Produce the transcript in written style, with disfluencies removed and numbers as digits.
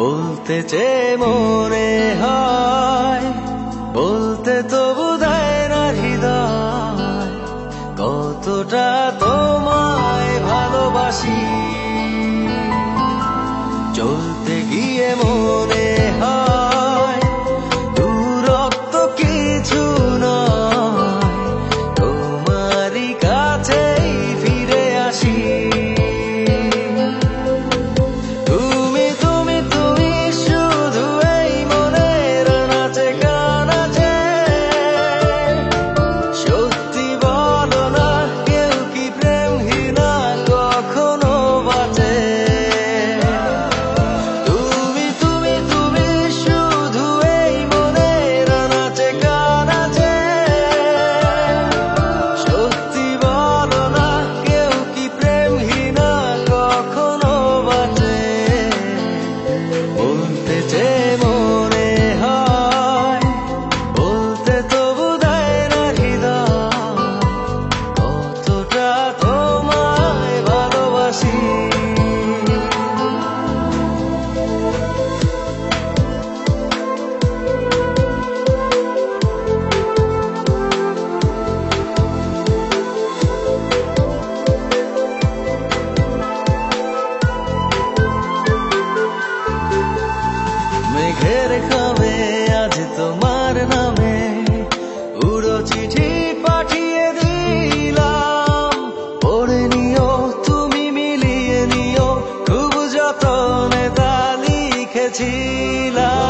বলতে চেয়ে মনে হয়, বলতে তবু দেয় না হৃদয়, কতটা তোমায় ভালোবাসি। চলতে গিয়ে মনে হয় দূরত্ব কিছু নয়, তোমারই কাছেই ফিরে আসি। মেঘের খামে আজ তোমার নামে উড়ো চিঠি পাঠিয়ে দিলাম, পড়ে নিও তুমি, মিলিয়ে নিও, খুব যতনে তা লিখেছিলাম।